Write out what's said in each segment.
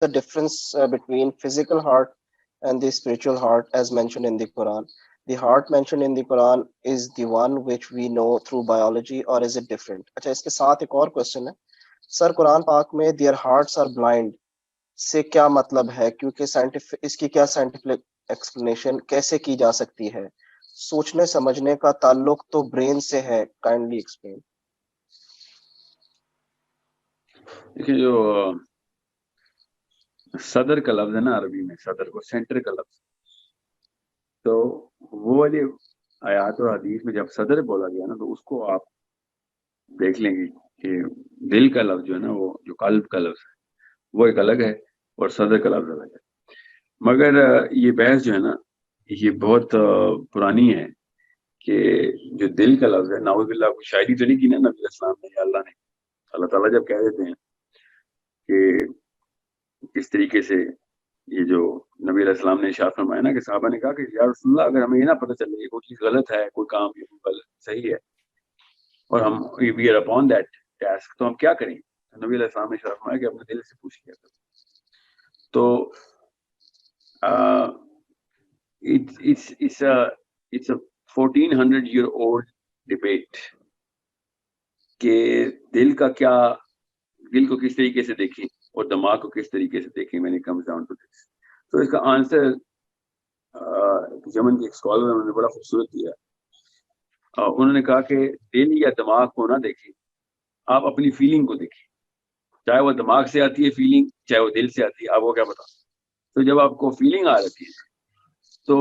the difference between physical heart and the spiritual heart as mentioned in the Quran? The heart mentioned in the Quran is the one which we know through biology, or is it different? اچھا اس کے ساتھ ایک اور question ہے سر، قرآن پاک میں their hearts are blind سے کیا مطلب ہے؟ کیونکہ سائنٹیفک اس کی کیا سائنٹیفک ایکسپلینیشن کیسے کی جا سکتی ہے؟ سوچنے سمجھنے کا تعلق تو برین سے ہے، کائنڈلی ایکسپلین. دیکھیے جو صدر کا لفظ ہے نا عربی میں، صدر کو سینٹر کا لفظ، تو وہ والی آیات اور حدیث میں جب صدر بولا گیا نا تو اس کو آپ دیکھ لیں گے کہ دل کا لفظ جو ہے نا، وہ جو قلب کا لفظ ہے وہ ایک الگ ہے اور صدر کا لفظ الگ ہے. مگر یہ بحث جو ہے نا یہ بہت پرانی ہے کہ جو دل کا لفظ ہے، نعوذ باللہ کوئی شاعری تو نہیں کی نا نبی اسلام نے یا اللہ نے. اللہ تعالیٰ جب کہہ دیتے ہیں کہ کس طریقے سے یہ جو نبی علیہ السلام نے ارشاد فرمایا نا کہ صحابہ نے کہا کہ یا رسول اللہ اگر ہمیں یہ نہ پتہ چلے کہ کوئی چیز غلط ہے، کوئی کام غلط صحیح ہے، اور ہم we are upon that task, تو ہم کیا کریں؟ نبی علیہ السلام نے ارشاد فرمایا کہ اپنے دل سے پوچھ لیا کرو. تو it's a 1400-year-old debate کہ دل کا کیا، دل کو کس طریقے سے دیکھیں اور دماغ کو کس طریقے سے دیکھیں when it comes down to this. تو اس کا آنسر یمن کے ایک اسکالر انہوں نے بڑا خوبصورت دیا. انہوں نے کہا کہ دل یا دماغ کو نہ دیکھیں، آپ اپنی فیلنگ کو دیکھیں. چاہے وہ دماغ سے آتی ہے فیلنگ، چاہے وہ دل سے آتی ہے، آپ کو کیا پتا. تو جب آپ کو فیلنگ آ جاتی ہے تو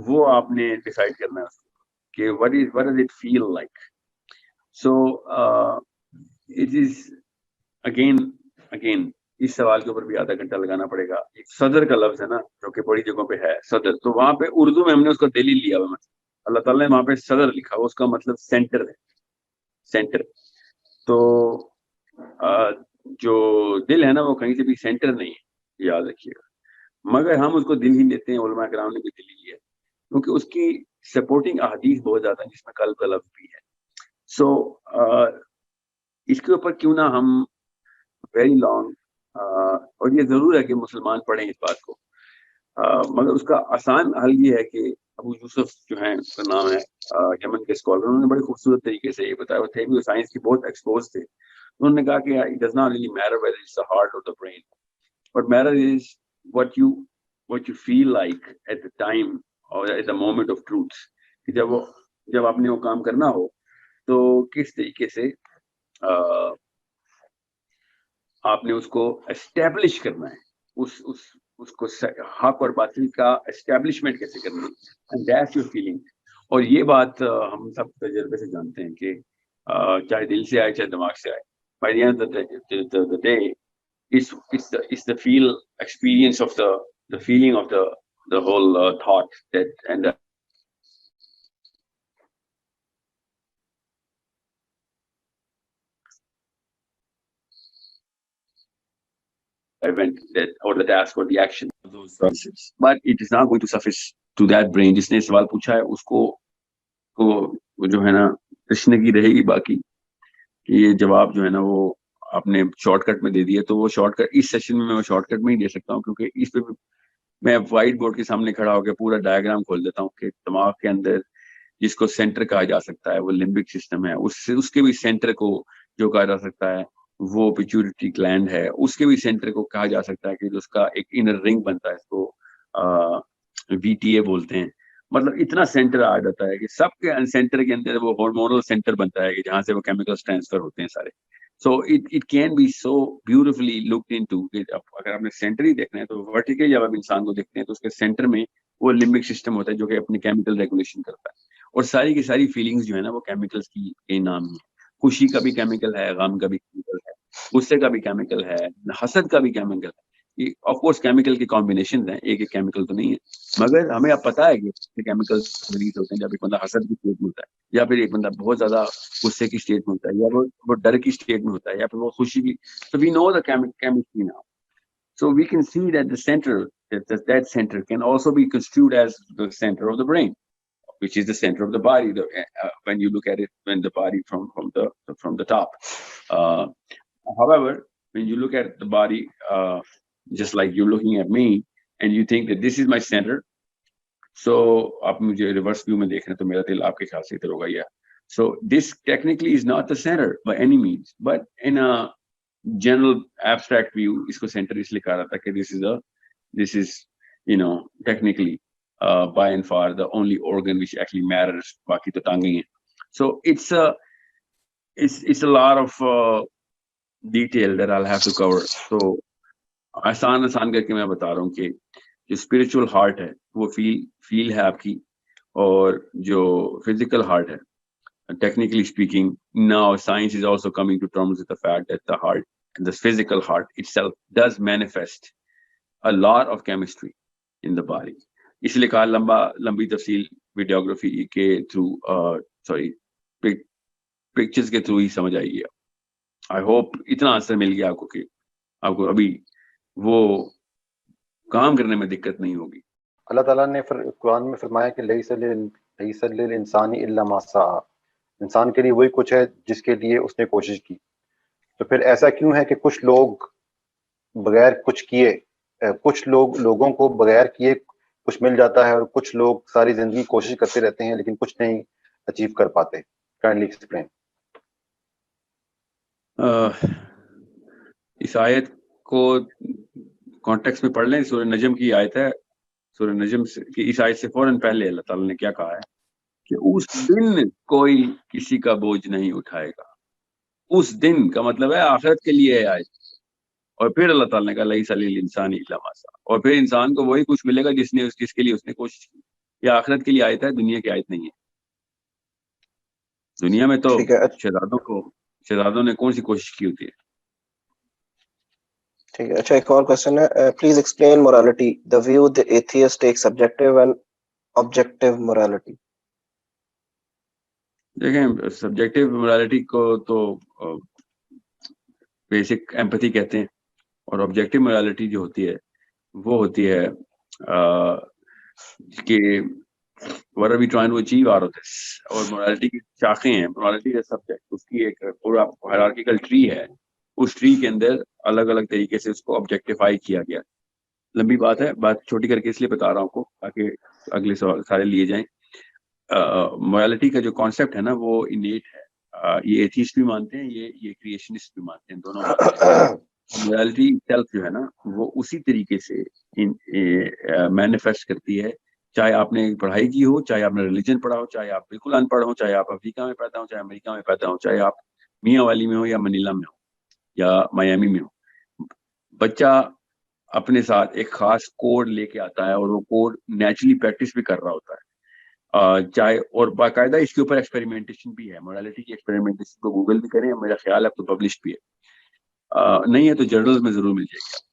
وہ آپ نے ڈیسائیڈ کرنا ہے کہ what does it feel like. So it is again اس سوال کے اوپر بھی آدھا گھنٹہ لگانا پڑے گا. ایک صدر کا لفظ ہے نا جو کہ بڑی جگہوں پہ ہے صدر، تو وہاں پہ اردو میں ہم نے اس کو دل ہی لیا ہوا، مطلب اللہ تعالیٰ نے وہاں پہ صدر لکھا ہوا، اس کا مطلب سینٹر ہے، سینٹر. تو جو دل ہے نا وہ کہیں سے بھی سینٹر نہیں ہے، یاد رکھیے گا. مگر ہم اس کو دل ہی لیتے ہیں، علماء کرام نے بھی دل ہی لیا کیونکہ اس کی سپورٹنگ احادیث بہت زیادہ ہیں جس میں قلب کا لفظ بھی ہے. سو اس کے اوپر کیوں نہ ہم ویری لانگ، اور یہ ضرور ہے کہ مسلمان پڑھیں اس بات کو، مگر اس کا آسان حل یہ ہے کہ ابو یوسف جو ہیں، اس کا نام ہے، یمن کے اسکالر، انہوں نے بڑے خوبصورت طریقے سے یہ بتایا. وہ تھے بھی سائنس کی بہت ایکسپوز تھے. انہوں نے کہا کہ it does not really matter whether it's the heart or the brain, what matters is what you feel like at the time or at the moment of truth. کہ جب آپ نے وہ کام کرنا ہو تو کس طریقے سے آپ نے اس کو اسٹیبلش کرنا ہے، اس کو حق اور باطل کا اسٹیبلشمنٹ کیسے کرنا ہے، and that's your feeling. اور یہ بات ہم سب تجربے سے جانتے ہیں کہ چاہے دل سے آئے چاہے دماغ سے آئے، by the end of the day it's the feel experience of the feeling of the whole thought that and event that or the task or the action of those processes, but it is not going to suffice to that brain. جس نے سوال پوچھا ہے اس کو جو ہے نا تشنگی رہے گی باقی، کہ یہ جواب جو ہے نا وہ آپ نے شارٹ کٹ میں دے دیا. تو وہ شارٹ کٹ اس سیشن میں شارٹ کٹ میں ہی دے سکتا ہوں، کیونکہ اس پہ میں وائٹ بورڈ کے سامنے کھڑا ہو کے پورا ڈائیگرام کھول دیتا ہوں کہ دماغ کے اندر جس کو سینٹر کہا جا سکتا ہے وہ لمبک سسٹم ہے، اس کے بھی سینٹر کو جو کہا جا سکتا ہے وہ پیچوٹری گلینڈ ہے، اس کے بھی سینٹر کو کہا جا سکتا ہے کہ جو اس کا ایک انر رنگ بنتا ہے، اس کو وی ٹی اے بولتے ہیں. مطلب اتنا سینٹر آ جاتا ہے کہ سب کے سینٹر کے اندر وہ ہارمونل سینٹر بنتا ہے کہ جہاں سے وہ کیمیکلز ٹرانسفر ہوتے ہیں سارے. So it can be so beautifully looked into. اگر آپ نے سینٹر ہی دیکھنا ہے تو ورٹیکل جب آپ انسان کو دیکھتے ہیں تو اس کے سینٹر میں وہ لمبک سسٹم ہوتا ہے جو کہ اپنے کیمیکل ریگولیشن کرتا ہے، اور ساری کی ساری فیلنگز جو ہے نا وہ کیمیکلز کی نام ہے. خوشی کا بھی کیمیکل ہے، غم کا بھی کیمیکل ہے، غصے کا بھی کیمیکل ہے، حسد کا بھی کیمیکل ہے. آف کورس کیمیکل کے کمبینیشن ہیں، ایک کیمیکل تو نہیں ہے، مگر ہمیں اب پتا ہے کہ کیمیکل ریلیز ہوتے ہیں جب ایک بندہ حسد کی اسٹیٹ میں ہوتا ہے، یا پھر ایک بندہ بہت زیادہ غصے کی اسٹیٹ میں ہوتا ہے، یا وہ ڈر کی اسٹیٹ میں ہوتا ہے، یا پھر وہ خوشی کی. So we know the chemistry now. So we can see that the centre that center can also be construed as the center of the brain, which is the center of the body. When you look at it, when the body from the top. However, when you look at the body just like you're looking at me and you think that this is my center, so آپ مجھے reverse view میں دیکھ رہے ہیں تو میرا دل آپ کے خیال سے ادھر ہوگا. یا so this technically is not the center by any means, but in a general abstract view اس کو center اس لیے کہا رہا تھا کہ this is technically by and far the only organ which actually matters. باقی تو ٹانگیں ہیں. So it's a lot of detail that I'll have to cover. So آسان کر کے میں بتا رہا ہوں کہ جو اسپرچل ہارٹ ہے وہ فیل ہے آپ کی, اور جو فزیکل ہارٹ ہے technically speaking, now science is also coming to terms with the fact that the heart, the physical heart itself does manifest a lot of chemistry in the body. اس لیے کہا لمبی تفصیل ویڈیوگرافی کے through pictures کے through ہی سمجھ آئی گیا. I hope اتنا answer مل گیا آپ کو کہ آپ کو ابھی وہ کام کرنے میں دقت نہیں ہوگی. اللہ تعالیٰ نے قرآن میں فرمایا کہ لیس للانسان الا ما سعی، انسان کے لیے وہی کچھ ہے جس کے لیے اس نے کوشش کی. تو پھر ایسا کیوں ہے کہ کچھ لوگ بغیر کچھ کیے، کچھ لوگوں کو بغیر کیے کچھ مل جاتا ہے، اور کچھ لوگ ساری زندگی کوشش کرتے رہتے ہیں لیکن کچھ نہیں اچیو کر پاتے؟ Kindly explain. اس آیت کو کانٹیکس میں پڑھ لیں. سورہ نجم کی آیت ہے. سورہ نجم کی اس آیت سے فوراً پہلے اللہ تعالیٰ نے کیا کہا ہے کہ اس دن کوئی کسی کا بوجھ نہیں اٹھائے گا. اس دن کا مطلب ہے آخرت کے لیے ہے آیت. اور پھر اللہ تعالیٰ نے کہا لیس للانسان الا ما سعی، اور پھر انسان کو وہی کچھ ملے گا جس کے لیے اس نے کوشش کی. یہ آخرت کے لیے آیت ہے، دنیا کی آیت نہیں ہے. دنیا میں تو شہزادوں نے کون سی کوشش کی ہوتی ہے. ٹھیک ہے. اچھا ایک اور کوشچن ہے. Please explain morality, the view the atheist takes subjective and objective morality. دیکھیں سبجیکٹو morality کو تو بیسک ایمپتھی کہتے ہیں، اور آبجیکٹو morality جو ہوتی ہے وہ ہوتی ہے کہ what are we trying to achieve out of this. اور morality کی شاخیں ہیں. morality کا سبجیکٹ اس کی ایک پورا hierarchical tree ہے. اس ٹری کے اندر الگ الگ طریقے سے اس کو آبجیکٹیفائی کیا گیا. لمبی بات ہے، بات چھوٹی کر کے اس لیے بتا رہا ہوں آپ کو تاکہ اگلے سوال سارے لیے جائیں. morality کا جو کانسیپٹ ہے نا وہ انیٹ ہے. یہ ایتھیسٹ بھی مانتے ہیں، یہ کریشنسٹ بھی مانتے ہیں، دونوں مانتے ہیں. morality سیلف جو ہے نا وہ اسی طریقے سے مینیفیسٹ کرتی ہے، چاہے آپ نے پڑھائی کی ہو، چاہے آپ نے ریلیجن پڑھا ہو، چاہے آپ بالکل ان پڑھ ہو، چاہے آپ افریقہ میں پیدا ہو، چاہے امریکہ میں پیدا ہو، چاہے آپ میاں والی میں ہو یا منیلا میں ہو یا میامی میں ہو. بچہ اپنے ساتھ ایک خاص کوڈ لے کے آتا ہے اور وہ کوڈ نیچرلی پریکٹس بھی کر رہا ہوتا ہے. چاہے اور باقاعدہ اس کے اوپر ایکسپیریمنٹیشن بھی ہے. morality کی ایکسپیریمنٹیشن کو گوگل بھی کریں، میرا خیال ہے تو پبلشڈ بھی ہے. نہیں ہے تو جرنلز میں ضرور مل جائے گی.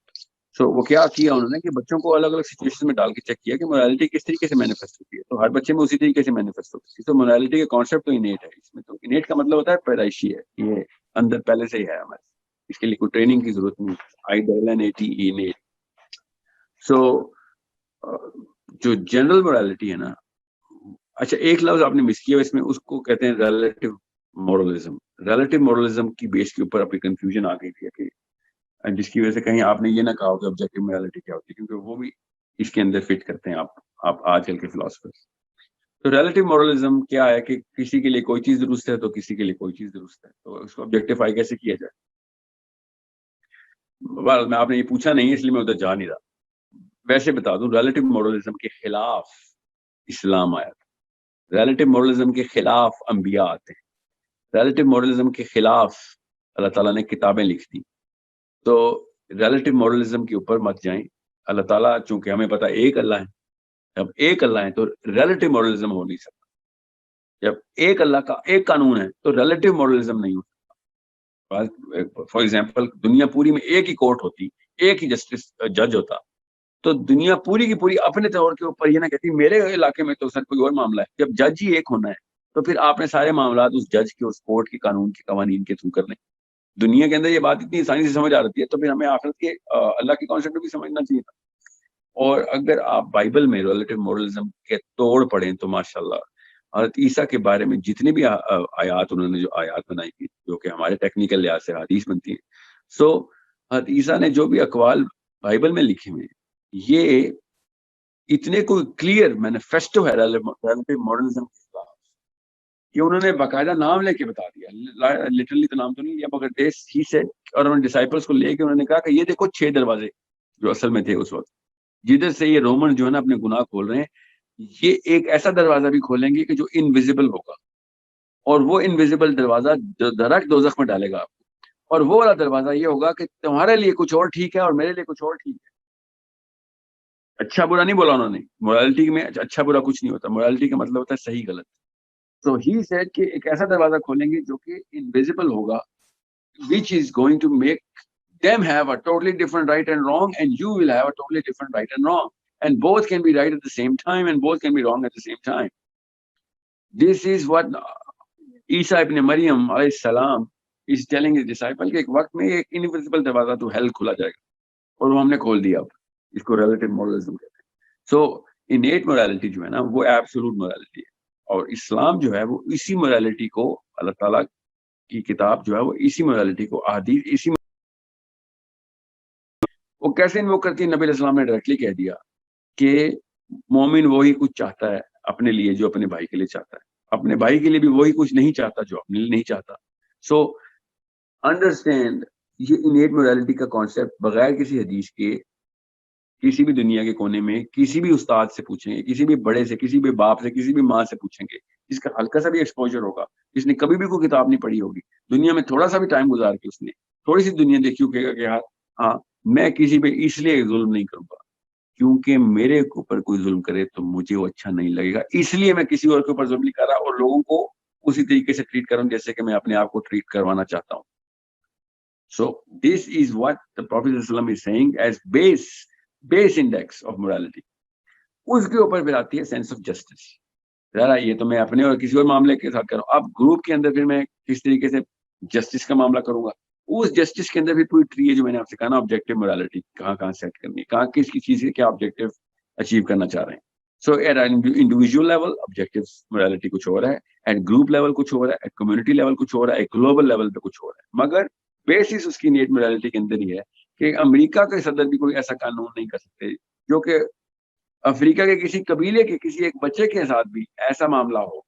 سو وہ کیا کیا انہوں نے کہ بچوں کو الگ الگ سچویشن میں ڈال کے چیک کیا کہ morality کس طریقے سے مینیفیسٹ ہوتی ہے. تو ہر بچے میں اسی طریقے سے مینیفیسٹ ہوتی ہے. تو morality کا کانسیپٹ تو انیٹ ہے. اس میں تو انیٹ کا مطلب ہوتا ہے پیدائشی ہے، یہ اندر پہلے سے ہی ہے ہمارے. اس کے لیے کوئی ٹریننگ کی ضرورت نہیں. innate. سو جو جنرل morality ہے نا، اچھا ایک لفظ آپ نے مس کیا اس میں، اس کو کہتے ہیں ریلیٹو مورلزم. ریلیٹو مورلزم کی بیس کے اوپر اپنی کنفیوژن آ گئی تھی کہ جس کی وجہ سے کہیں آپ نے یہ نہ کہا ہو کہ آبجیکٹو morality کیا ہوتی ہے، کیونکہ وہ بھی اس کے اندر فٹ کرتے ہیں آپ آج کل کے فلاسفرز. تو ریلیٹو مورلزم کیا ہے کہ کسی کے لیے کوئی چیز درست ہے تو کسی کے لیے کوئی چیز درست ہے، تو اس کو آبجیکٹیفائی کیسے کیا جائے. میں آپ نے یہ پوچھا نہیں اس لیے میں ادھر جا نہیں رہا. ویسے بتا دوں ریلیٹو مورلزم کے خلاف اسلام آیا تھا. ریلیٹو مورلزم کے خلاف انبیاء آتے ہیں. ریلیٹو مورلزم کے خلاف اللہ تعالیٰ نے کتابیں لکھ دی. تو ریلیٹو مورلزم کے اوپر مت جائیں. اللہ تعالیٰ چونکہ ہمیں پتا ایک اللہ ہے، جب ایک اللہ ہے تو ریلیٹو مورلزم ہو نہیں سکتا. جب ایک اللہ کا ایک قانون ہے تو ریلیٹو مورلزم نہیں ہو سکتا. فار ایگزامپل دنیا پوری میں ایک ہی کورٹ ہوتی، ایک ہی جسٹس جج ہوتا، تو دنیا پوری کی پوری اپنے طور کے اوپر یہ نہ کہتی میرے علاقے میں تو سر کوئی اور معاملہ ہے. جب جج ہی ایک ہونا ہے تو پھر آپ نے سارے معاملات اس جج کے، اس کورٹ کے قانون کے قوانین کے تھرو کر لیں. دنیا کے اندر یہ بات اتنی آسانی سے سمجھ آ رہی ہے تو پھر ہمیں آخرت کے اللہ کے کانسیپٹ بھی سمجھنا چاہیے تھا. اور اگر آپ بائبل میں ریلیٹو مورلزم کے توڑ پڑھیں تو ماشاءاللہ حضرت عیسیٰ کے بارے میں جتنے بھی آیات انہوں نے جو آیات بنائی تھی جو کہ ہمارے ٹیکنیکل لحاظ سے حدیث بنتی ہیں، سو حضرت عیسیٰ نے جو بھی اقوال بائبل میں لکھے ہوئے یہ اتنے کوئی کلیئر مینیفیسٹو ہے ریلیٹیو ماڈرنزم کے خلاف کہ انہوں نے باقاعدہ نام لے کے بتا دیا, لٹرلی تو نام تو نہیں لیا مگر ہی سے, اور انہوں نے ڈسائپلس کو لے کے انہوں نے کہا کہ یہ دیکھو 6 دروازے جو اصل میں تھے اس وقت, جدھر سے یہ رومن جو ہے نا اپنے گناہ کھول رہے ہیں, یہ ایک ایسا دروازہ بھی کھولیں گے کہ جو انویزیبل ہوگا, اور وہ انویزیبل دروازہ درک دوزخ میں ڈالے گا آپ کو, اور وہ والا دروازہ یہ ہوگا کہ تمہارے لیے کچھ اور ٹھیک ہے اور میرے لیے کچھ اور ٹھیک ہے. اچھا برا نہیں بولا انہوں نے, مورالٹی میں اچھا برا کچھ نہیں ہوتا, مورالٹی کا مطلب ہوتا ہے صحیح غلط. تو ہی سیڈ کہ ایک ایسا دروازہ کھولیں گے جو کہ انویزیبل ہوگا, which is going to make them have a totally different right and wrong, and you will have a totally different right and wrong, and both can be right at the same time and both can be wrong at the same time. This is what Isa ibn Maryam alayhi salam is telling his disciple کہ ایک وقت میں ایک invisible دروازہ تو heel کھلا جائے گا, اور وہ ہم نے کھول دیا. اب اس کو ریلیٹیو مورلزم کہتے ہیں. سو انیٹ مورالٹی جو ہے نا وہ ایبسولوٹ مورالٹی ہے, اور اسلام جو ہے وہ اسی مورالٹی کو, اللہ تعالیٰ کی کتاب جو ہے وہ اسی مورالٹی کو, احادیث اسی وہ کیسے انووک کرتی ہے. نبی علیہ السلام نے ڈائریکٹلی کہہ دیا کہ مومن وہی کچھ چاہتا ہے اپنے لیے جو اپنے بھائی کے لیے چاہتا ہے, اپنے بھائی کے لیے بھی وہی کچھ نہیں چاہتا جو اپنے لیے نہیں چاہتا. سو انڈرسٹینڈ یہ انیٹ مورالٹی کا کانسیپٹ بغیر کسی حدیث کے کسی بھی دنیا کے کونے میں کسی بھی استاد سے پوچھیں گے, کسی بھی بڑے سے, کسی بھی باپ سے, کسی بھی ماں سے پوچھیں گے, جس کا ہلکا سا بھی ایکسپوجر ہوگا, جس نے کبھی بھی کوئی کتاب نہیں پڑھی ہوگی دنیا میں, تھوڑا سا بھی ٹائم گزار کے اس نے تھوڑی سی دنیا دیکھی ہوگی کہ ہاں میں کسی پہ اس لیے ظلم نہیں کروں گا کیونکہ میرے اوپر کوئی ظلم کرے تو مجھے وہ اچھا نہیں لگے گا, اس لیے میں کسی اور کے اوپر ظلم نہیں کر رہا, اور لوگوں کو اسی طریقے سے ٹریٹ کروں جیسے کہ میں اپنے آپ کو ٹریٹ کروانا چاہتا ہوں. So this is what the Prophet ﷺ is saying as base index of morality. اس کے اوپر پھر آتی ہے سینس آف جسٹس. ذرا یہ تو میں اپنے اور کسی اور معاملے کے ساتھ کروں, اب گروپ کے اندر پھر میں کس طریقے سے جسٹس کا معاملہ کروں گا. اس جسٹس کے اندر بھی پوری ٹری ہے جو میں نے آپ سے کہا نا, آبجیکٹو مورالٹی کہاں سیٹ کرنی ہے, کہاں کس کی چیز کے کیا آبجیکٹو اچیو کرنا چاہ رہے ہیں. So at individual level objective morality کچھ ہو رہا ہے, ایٹ گروپ لیول کچھ ہو رہا ہے, ایٹ کمیونٹی لیول کچھ ہو رہا ہے, ایٹ گلوبل لیول پہ کچھ ہو رہا ہے. مگر بیسس اس کی نیٹ مورالٹی کے اندر ہی ہے کہ امریکہ کے صدر بھی کوئی ایسا قانون نہیں کر سکتے جو کہ افریقہ کے کسی قبیلے کے کسی ایک بچے کے ساتھ بھی ایسا معاملہ ہو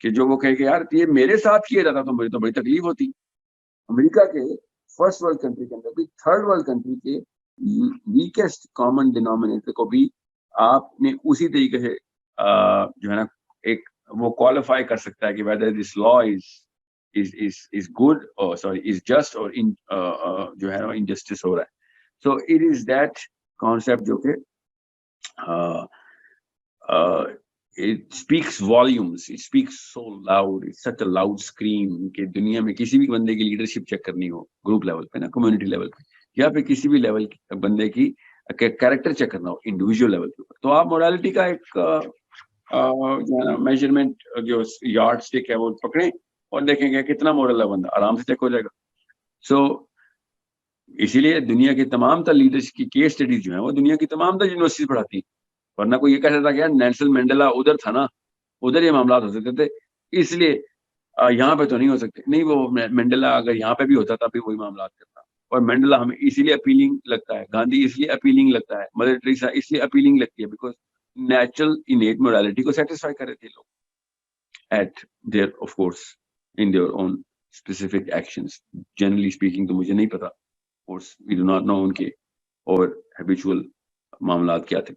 کہ جو وہ کہے کہ یار یہ میرے ساتھ کیا جاتا تو مجھے تو بڑی تکلیف ہوتی. امریکہ کے فرسٹ ورلڈ کنٹری کے اندر بھی تھرڈ ورلڈ کنٹری کے ویکسٹ کامن ڈینومینیٹر کو بھی آپ نے اسی طریقے سے جو ہے نا ایک وہ کوالیفائی کر سکتا ہے کہ whether this law is good or sorry is just or جو ہے نا injustice ہو رہا ہے. So it is that concept جو کہ it speaks volumes, it speaks so loud, it's such a loud scream کہ دنیا میں کسی بھی بندے کی لیڈرشپ چیک کرنی ہو گروپ لیول پہ نا, کمیونٹی لیول پہ, یا پھر کسی بھی لیول بندے کی کیریکٹر چیک کرنا ہو انڈیویجول لیول کے اوپر, تو آپ مورالٹی کا ایک جو ہے نا میجرمنٹ جو یارڈ اسٹک ہے وہ پکڑیں اور دیکھیں گے کتنا مورل ہے بندہ, آرام سے چیک ہو جائے گا. سو اسی لیے دنیا کے تمام تر لیڈرز کی کیس اسٹڈیز جو ہیں وہ دنیا کی تمام تر یونیورسٹیز پڑھاتی ہیں, ورنہ کوئی یہ کہہ سکتا کہ یار نیلسن مینڈیلا ادھر تھا نا, ادھر یہ معاملات ہو سکتے تھے اس لیے یہاں پہ تو نہیں ہو سکتے. نہیں, وہ مینڈیلا اگر یہاں پہ بھی ہوتا تھا بھی وہی معاملات کرتا, اور مینڈیلا ہمیں اسی لیے اپیلنگ لگتا ہے, گاندھی اس لیے اپیلنگ لگتا ہے, مدر ٹریسا اس لیے اپیلنگ لگتی ہے بیکاز نیچرل انیٹ مورالٹی کو سیٹسفائی کر رہے تھے لوگ at their of course in their own specific actions. Generally speaking تو مجھے نہیں پتا, of course we do not know ان کے اور habitual معاملات کیا تھے.